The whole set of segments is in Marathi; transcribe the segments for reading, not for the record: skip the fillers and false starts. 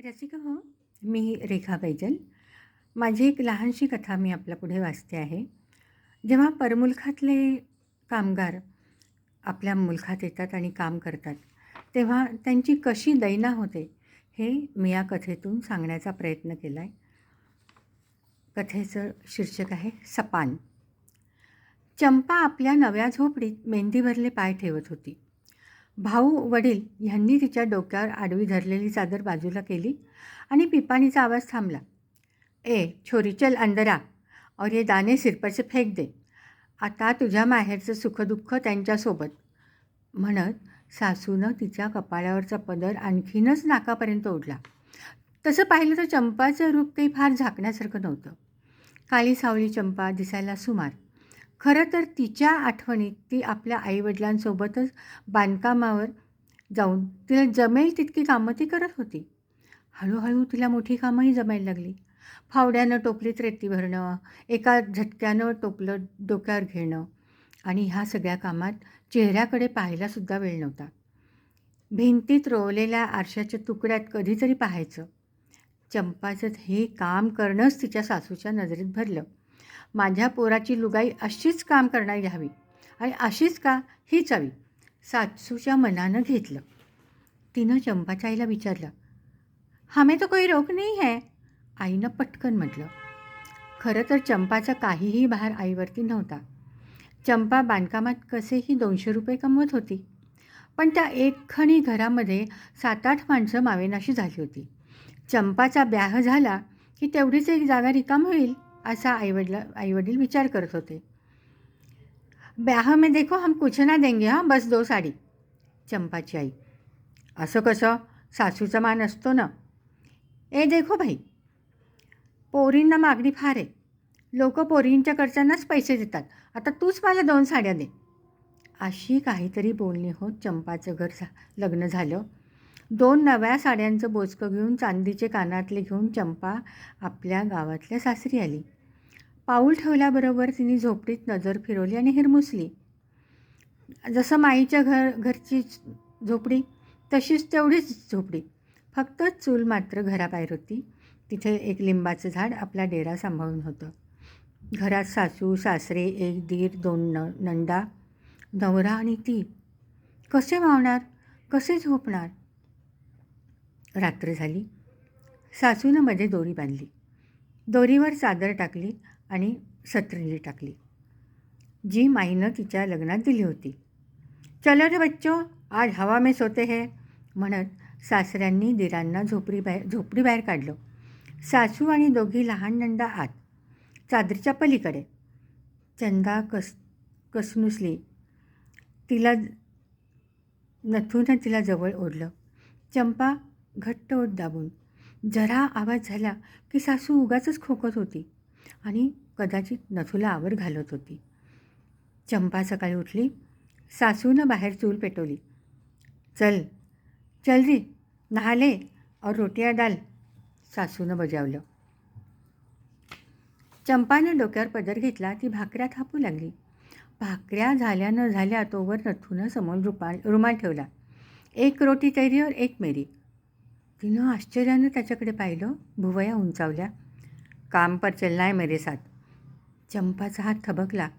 रसिका हो, मी रेखा बैजल. माझी एक लहानशी कथा मी आपल्यापुढे वाचते आहे. जेव्हा परमुलुखातले कामगार आपल्या मुलखात येतात आणि काम करतात, तेव्हा त्यांची कशी दैना होते, हे मी या कथेतून सांगण्याचा प्रयत्न केला आहे. कथेचं शीर्षक आहे सपान. चंपा आपल्या नव्या झोपडीत मेंदीभरले पाय ठेवत होती. भाऊ वडील ह्यांनी तिच्या डोक्यावर आडवी धरलेली चादर बाजूला केली आणि पिपाणीचा आवाज थांबला. ए छोरी चल अंदर आ और ये दाणे सिर पर से फेक दे. आता तुझ्या माहेरचं सुखदुःख त्यांच्यासोबत, म्हणत सासूनं तिच्या कपाळावरचा पदर आणखीनच नाकापर्यंत ओढला. तसं पाहिलं तर चंपाचं रूप काही फार झाकण्यासारखं नव्हतं. काळी सावळी चंपा दिसायला सुमार. खरं तर तिच्या आठवणीत ती आपल्या आईवडिलांसोबतच बांधकामावर जाऊन तिला जमेल तितकी कामं ती करत होती. हळूहळू तिला मोठी कामंही जमायला लागली. फावड्यानं टोपलीत रेती भरणं, एका झटक्यानं टोपलं डोक्यावर घेणं आणि ह्या सगळ्या कामात चेहऱ्याकडे पाहायलासुद्धा वेळ नव्हता. भिंतीत रोवलेल्या आरशाच्या तुकड्यात कधीतरी पाहायचं. चंपाचं हे काम करणंच तिच्या सासूच्या नजरेत भरलं. माझ्या पोराची लुगाई अशीच काम करणारी हवी आणि अशीच का हीच हवी, सासूच्या मनानं घेतलं. तिनं चंपाच्या आईला विचारलं, हमें तो कोई रोक नाही है. आईनं पटकन म्हटलं. खरं तर चंपाचा काहीही भार आईवरती नव्हता. चंपा बांधकामात कसेही 200 रुपये कमवत होती. पण त्या एकखणी घरामध्ये 7-8 माणसं मावेनाशी झाली होती. चंपाचा ब्याह झाला की तेवढीच एक जागा रिकाम होईल असा आईवडील विचार करत होते. ब्याह में देखो हम कुछ ना देंगे हां, बस 2 साडी. चंपाची आई, असं कसं, सासूचा मान असतो ना. ए देखो भाई, पोरींना मागणी फार आहे. लोक पोरींच्याकडच्यांनाच पैसे देतात. आता तूच मला 2 साड्या दे. अशी काहीतरी बोलणी होत चंपाचं लग्न झालं. 2 नव्या साड्यांचं बोचकं घेऊन, चांदीचे कानातले घेऊन चंपा आपल्या गावातल्या सासरी आली. पाऊल ठेवल्याबरोबर तिने झोपडीत नजर फिरवली आणि हिरमुसली. जसं माईच्या घरची झोपडी तशीच तेवढीच झोपडी, फक्त चूल मात्र घराबाहेर होती. तिथे एक लिंबाचं झाड आपला डेरा सांभाळून होतं. घरात सासू सासरे, एक दीर, 2 नंदा, नवरा आणि ती. कसे मावणार, कसे झोपणार. रात्र झाली. सासूनं मध्ये दोरी बांधली, दोरीवर चादर टाकली आणि सतरंजी टाकली, जी माईनं तिच्या लग्नात दिली होती. चलो रे बच्चो, आज हवा में सोते है, म्हणत सासऱ्यांनी दिरांना झोपडीबाहेर काढलं. सासू आणि दोघी लहान नंदा आत, चादरीच्या पलीकडे. चंदा कसनुसली. नथूनं तिला जवळ ओढलं. चंपा घट्ट ओठ दाबून. जरा आवाज झाला की सासू उगाचच खोकत होती आणि कदाचित नथूला आवर घालत होती. चंपा सकाळी उठली. सासूनं बाहेर चूल पेटवली. चल चल री, नहा ले और रोटियां डाल, सासूनं बजावलं. चंपानं डोक्यावर पदर घेतला. ती भाकऱ्या थापू लागली. भाकऱ्या झाल्या न झाल्या तोवर नथूनं समोर रुमाल ठेवला. 1 रोटी तेरी और 1 मेरी. तिनं आश्चर्यानं त्याच्याकडे पाहिलं. भुवया उंचावल्या. काम पर चलना है मेरे साथ. चंपाचा हात थबकला.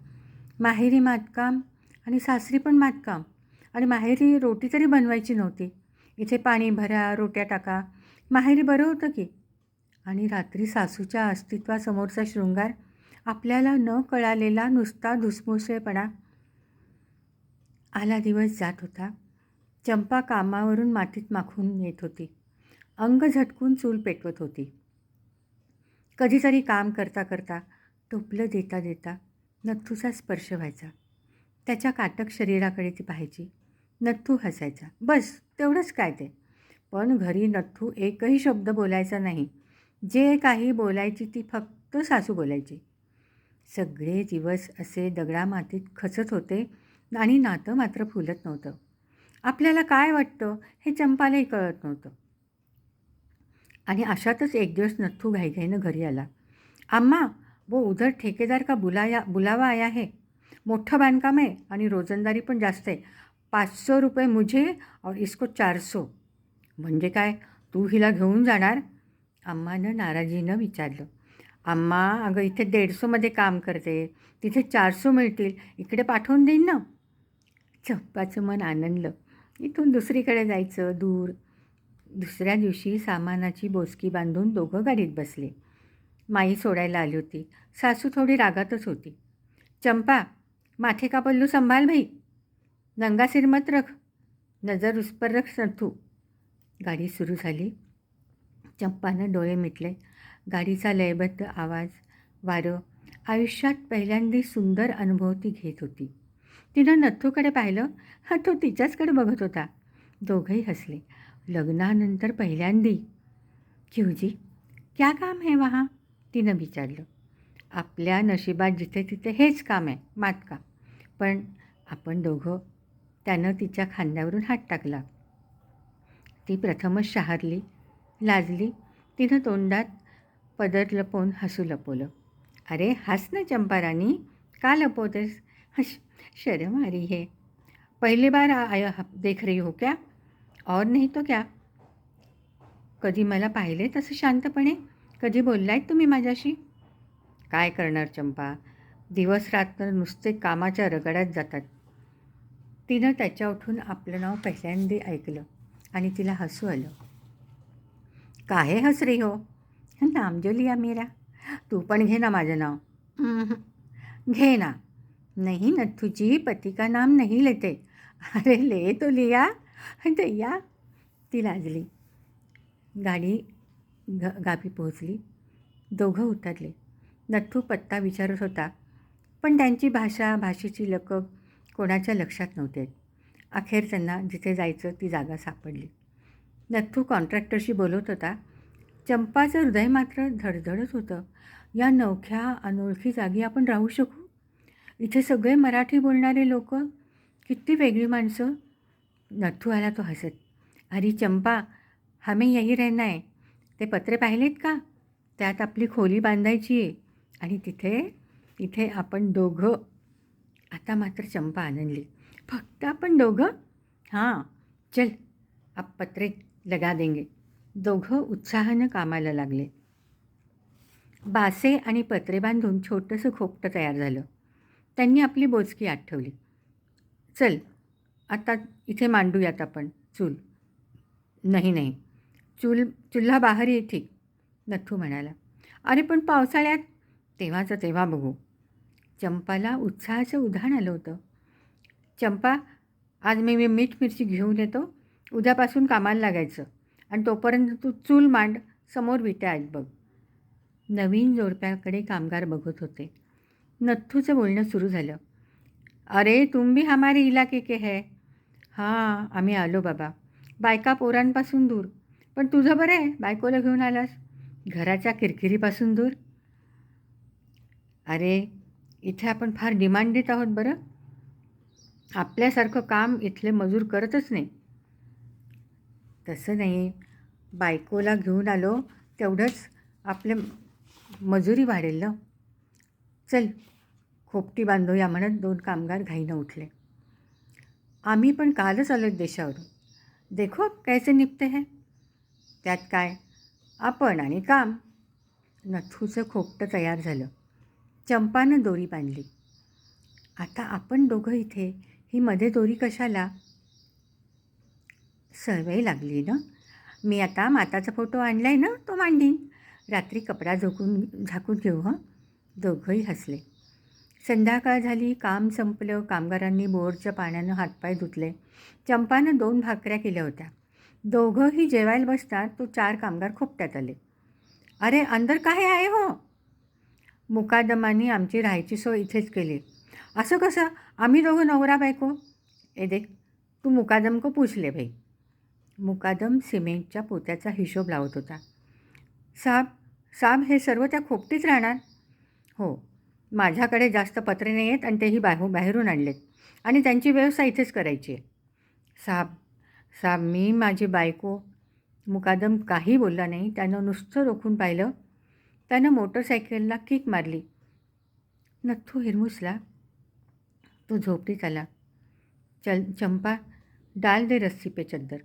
माहेरी मातकाम आणि सासरी पण मातकाम, आणि माहेरी रोटी तरी बनवायची नव्हती. इथे पाणी भरा, रोट्या टाका. माहेरी बरं होतं की. आणि रात्री सासूच्या अस्तित्वासमोरचा शृंगार, आपल्याला न कळालेला नुसता धुसमुसेपणा. आला दिवस जात होता. चंपा कामावरून मातीत माखून येत होती. अंग झटकून चूल पेटवत होती. कधीतरी काम करता करता, टोपलं देता देता नथूचा स्पर्श व्हायचा. त्याच्या काटक शरीराकडे ती पाहायची. नथू हसायचा. बस तेवढंच काय ते. पण घरी नथू एकही शब्द बोलायचा नाही. जे काही बोलायची ती फक्त सासू बोलायची. सगळे दिवस असे दगडामातीत खचत होते आणि नातं मात्र फुलत नव्हतं. आपल्याला काय वाटतं हे चंपालाही कळत नव्हतं. आणि अशातच एक दिवस नथू घाईघाईनं घरी आला. अम्मा, वो उधर ठेकेदार का बुलावा आया है. मोठं बांधकाम आहे आणि रोजंदारी पण जास्त आहे. 500 रुपये मुझे और इसको 400. म्हणजे काय, तू हिला घेऊन जाणार? अम्मानं नाराजीनं विचारलं. अम्मा, अगं इथे 150मध्ये काम करते, तिथे 400 मिळतील, इकडे पाठवून देईन ना. चंपाचं मन आनंदलं. इथून दुसरीकडे जायचं दूर. दुसऱ्या दिवशी सामानाची बोचकी बांधून दोघं गाडीत बसले. माई सोडायला आली होती. सासू थोडी रागातच होती. चंपा, माथे का पल्लू संभाल भाई, नंगा सिर मत रख, नजर उस पर रख नथू. गाडी सुरू झाली. चंपानं डोळे मिटले. गाडीचा लयबद्ध आवाज, वारं, आयुष्यात पहिल्यांदा सुंदर अनुभव ती घेत होती. तिनं नथूकडे पाहिलं. हा, तो तिच्याचकडे बघत होता. दोघंही हसले. लग्नानंतर पहिल्यांदी. क्यूजी, क्या काम है वहाँ? तिनं विचारलं. आपल्या नशिबात जिथे तिथे हेच काम आहे, मात का. पण आपण दोघं. त्यानं तिच्या खांद्यावरून हात टाकला. ती प्रथमच शहारली, लाजली. तिनं तोंडात पदर लपवून हसू लपवलं. अरे हस ना चंपाराणी, का लपवतेस? शर्म आ रही है. पहली बार देख रही हो क्या? और नहीं तो क्या. कधी मला पाहिले तसं शांतपणे? कधी बोललायत तुम्ही माझ्याशी? काय करणार चंपा, दिवस रात्र नुसते कामाच्या रगड्यात जातात. तिनं त्याच्या उठून आपलं नाव पहिल्यांदा ऐकलं आणि तिला हसू आलं. काहे हस रही हो? नाम जो लिया मेरा. तू पण घे ना माझं नाव. घे ना. नहीं नथुजी, पति का नाम नहीं लेते. अरे ले तो लिया दैया. ती लाजली. गाडी गावी पोहोचली. दोघं उतरले. नथू पत्ता विचारत होता, पण त्यांची भाषेची लकब कोणाच्या लक्षात नव्हते. अखेर त्यांना जिथे जायचं ती जागा सापडली. नथू कॉन्ट्रॅक्टरशी बोलत होता. चंपाचं हृदय मात्र धडधडत होतं. या नवख्या अनोळखी जागी आपण राहू शकू? इथे सगळे मराठी बोलणारे लोक, किती वेगळी माणसं. नथू आला तो हसत. अरे चंपा, हमें यही रहना है. ते पत्रे पाहिलेत का? त्यात आपली खोली बांधायची आहे आणि तिथे आपण दोघं. आता मात्र चंपा आनंदली. फक्त आपण दोघं? हां, चल अब पत्रे लगा देंगे. दोघं उत्साहानं कामाला लागले. बासे आणि पत्रे बांधून छोटंसं खोपटं तयार झालं. त्यांनी आपली बोचकी आत ठेवली. चल आता इथे मांडूयात आपण चूल. नाही, चुल्हा बाहेर ये ठीक, नथू म्हणाला. अरे पण पावसाळ्यात? तेव्हाचं तेव्हा बघू. चंपाला उत्साहाचं उधाण आलं होतं. चंपा, आज मी मीठ मिरची घेऊन येतो, उद्यापासून कामाला लागायचं आणि तोपर्यंत तू चूल मांड, समोर विट्या आहेत बघ. नवीन जोडप्याकडे कामगार बघत होते. नथूचं बोलणं सुरू झालं. अरे तुम भी हमारे इलाके के है. हां, आम्ही आलो बाबा, बायका पोरांपासून दूर. पण तुझं बरं आहे, बायकोला घेऊन आलास, घराच्या किरकिरीपासून दूर. अरे इथे आपण फार डिमांड देत आहोत बरं. आपल्यासारखं काम इथले मजूर करतच नाही. तसं नाही, बायकोला घेऊन आलो तेवढंच आपले मजुरी वाढेल ना. चल खोपटी बांधूया म्हणत 2 कामगार घाईनं उठले. आम्ही पण कालच आलो देशावरून. देखो कैसे निपते हैं. त्यात काय, आपण आणि काम. नथूचं खोपटं तयार झालं. चंपानं दोरी बांधली. आता आपण दोघं इथे, ही मध्ये दोरी कशाला? सवय लागली ना. मी आता माताचा फोटो आणलाय ना, तो मांडीन. रात्री कपडा झाकून घेऊ. हं. दोघंही हसले. संध्याकाळ झाली. काम संपलं. कामगारांनी बोरच्या पाण्यानं हातपाय धुतले. चंपानं 2 भाकऱ्या केल्या होत्या. दोघंही जेवायला बसतात तो 4 कामगार खोपट्यात आले. अरे अंदर काय आहे हो? मुकादमांनी आमची राहायची सोय इथेच केली. असं कसं? आम्ही दोघं नवरा बायको. ए देख, तू मुकादम को पूछ ले भाई. मुकादम सिमेंटच्या पोत्याचा हिशोब लावत होता. साब हे सर्व त्या खोपटीत राहणार? हो, माझ्याकडे जास्त पत्रे नाही आहेत आणि तेही बाहेरून आणलेत आणि त्यांची व्यवस्था इथेच करायची आहे. साब मी माझी बायको. मुकादम काही बोलला नाही. त्यानं नुसतं रोखून पाहिलं. त्यानं मोटरसायकलला किक मारली. नथू हिरमुसला. तो झोपडीत आला. चंपा, डाल दे रस्सी पे चद्दर.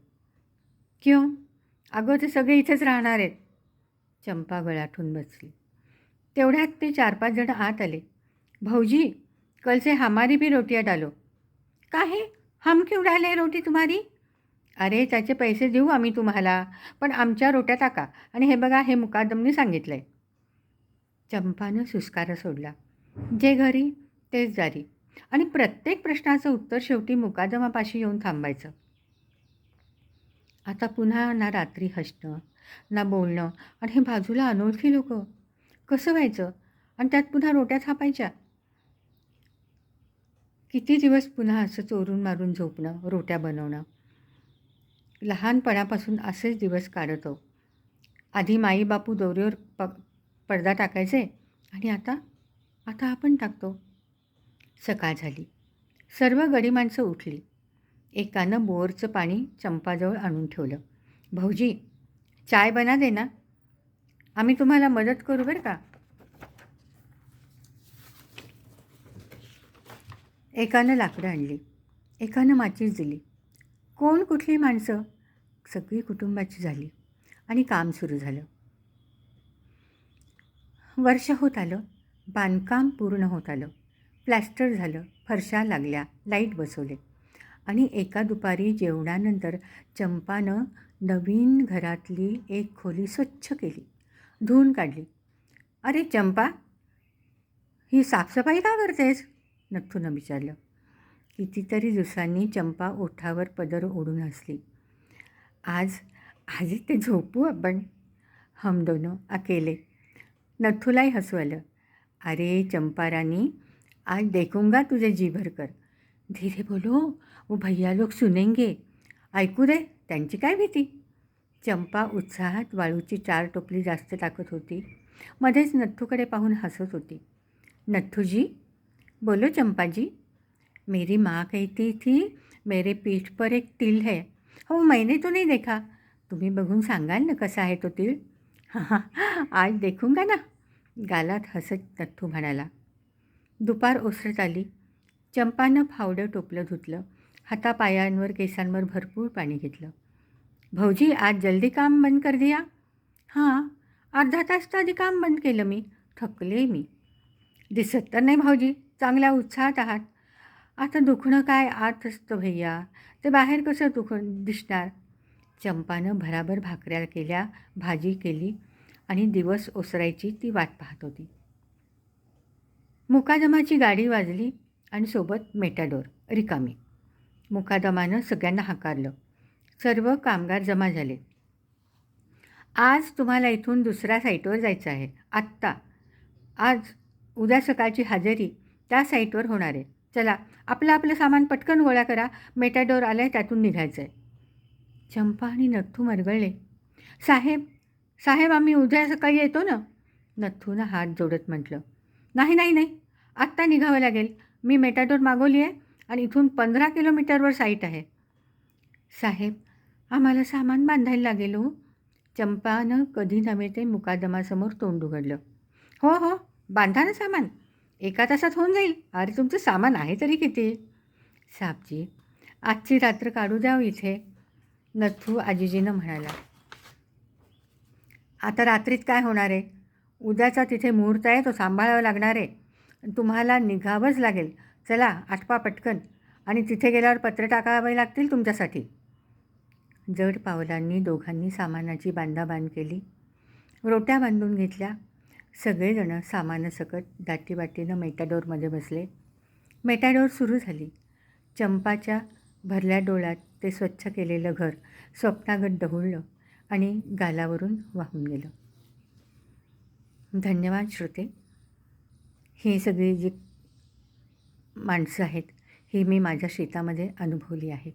क्यों? अगं ते सगळे इथेच राहणार आहेत. चंपा गळाठून बसली. तेवढ्यात ते 4-5 जण आत आले. भाऊजी, कल से हमारी भी रोटियां डालो. का है? हम क्यों डाले रोटी तुम्हारी? अरे त्याचे पैसे देऊ आम्ही तुम्हाला, पण आमच्या रोट्या टाका आणि हे बघा हे मुकादमनी सांगितलंय. चंपानं सुस्कारा सोडला. जे घरी तेच दारी आणि प्रत्येक प्रश्नाचं उत्तर शेवटी मुकादमापाशी येऊन थांबायचं. आता पुन्हा ना रात्री हसणं, ना बोलणं आणि हे बाजूला अनोळखी लोकं. कसं व्हायचं? आणि त्यात पुन्हा रोट्या थापायच्या. किती दिवस पुन्हा असं चोरून मारून झोपणं, रोट्या बनवणं. लहानपणापासून असेच दिवस काढतो. आधी माई बापू दोरीवर पडदा टाकायचे आणि आता आता आपण टाकतो. सकाळ झाली. सर्व गडी माणसं उठली. एकानं बोरचं पाणी चंपाजवळ आणून ठेवलं. भाऊजी, चाय बना दे ना. आम्ही तुम्हाला मदत करू बरं का. एकानं लाकडं आणली, एकानं माचीस दिली. कोण कुठली माणसं सगळी कुटुंबाची झाली आणि काम सुरू झालं. वर्ष होत आलं. बांधकाम पूर्ण होत आलं. प्लॅस्टर झालं, फरशा लागल्या, लाईट बसवले आणि एका दुपारी जेवणानंतर चंपानं नवीन घरातली एक खोली स्वच्छ केली, धुवून काढली. अरे चंपा, ही साफसफाई का करतेस? नथ्थूनं विचारलं. कितीतरी दिवसांनी चंपा ओठावर पदर ओढून हसली. आज आज इथे झोपू आपण, हम दोनों अकेले. नथ्थूलाही हसू आलं. अरे चंपा रानी, आज देखूंगा तुझे जी भर कर. धीरे बोलो, वो भैया लोग सुनेंगे. ऐकू दे, त्यांची काय भीती. चंपा उत्साहात वाळूची 4 टोपली जास्त टाकत होती. मध्येच नथ्थूकडे पाहून हसत होती. नथ्थूजी, बोलो चंपाजी. मेरी माँ कहती थी मेरे पीठ पर एक तिल है. हो, मैंने तो नहीं देखा. तुम्ही बघून सांगाल ना कसा आहे तो तिळ? हां, आज देखूंगा ना. गालात हसत नथ्थू म्हणाला. दुपार ओसरत आली. चंपानं फावडं टोपलं धुतलं. हातापायांवर केसांवर भरपूर पाणी घेतलं. भाऊजी, आज जल्दी काम बंद कर दिया. हां, अर्धा तास तर आधी काम बंद केलं मी. थकले मी. दिसत तर नाही भाऊजी, चांगल्या उत्साहात आहात. आता दुखणं काय आत असतं भैया, ते बाहेर कसं दिसणार. चंपानं भराभर भाकऱ्या केल्या, भाजी केली आणि दिवस ओसरायची ती वाट पाहत होती. मुकादमाची गाडी वाजली आणि सोबत मेटॅडोर रिकामी. मुकादमानं सगळ्यांना हाकारलं. सर्व कामगार जमा झाले. आज तुम्हाला इथून दुसऱ्या साईटवर जायचं आहे. आत्ता. आज उद्या सकाळची हजेरी त्या साईटवर होणार आहे. चला, आपलं आपलं सामान पटकन गोळा करा. मेटॅडोर आलं आहे, त्यातून निघायचं आहे. चंपा आणि नथ्थू मरगळले. साहेब साहेब, आम्ही उद्या सकाळी येतो ना. नथ्थूनं हात जोडत म्हटलं. नाही नाही नाही, आत्ता निघावं लागेल. मी मेटॅडोर मागवली आहे आणि इथून 15 किलोमीटरवर साईट आहे. साहेब, आम्हाला सामान बांधायला लागेल हो. चंपानं कधी नव्हे ते मुकादमासमोर तोंड उघडलं. हो हो, बांधा ना सामान. 1 तासात होऊन जाईल. अरे तुमचं सामान आहे तरी किती? साबजी, आजची रात्र काढू द्यावं इथे. नथ्थू आजीजीनं म्हणाला. आता रात्रीत काय होणार आहे? उद्याचा तिथे मुहूर्त आहे, तो सांभाळावा लागणार आहे. तुम्हाला निघावंच लागेल. चला, आटपा पटकन. आणि तिथे गेल्यावर पत्र टाकावे लागतील तुमच्यासाठी. जड पावलांनी दोघांनी सामानाची बांधाबांध केली. रोट्या बांधून घेतल्या. सगळेजणं सामानासकट दाटीवाटीनं मेटॅडोरमध्ये बसले. मेटॅडोर सुरू झाली. चंपाच्या भरल्या डोळ्यात ते स्वच्छ केलेलं घर स्वप्नागत ढवळलं आणि गालावरून वाहून गेलं. धन्यवाद श्रोते. ही सगळी जी माणसं आहेत ही मी माझ्या शेतामध्ये अनुभवली आहेत.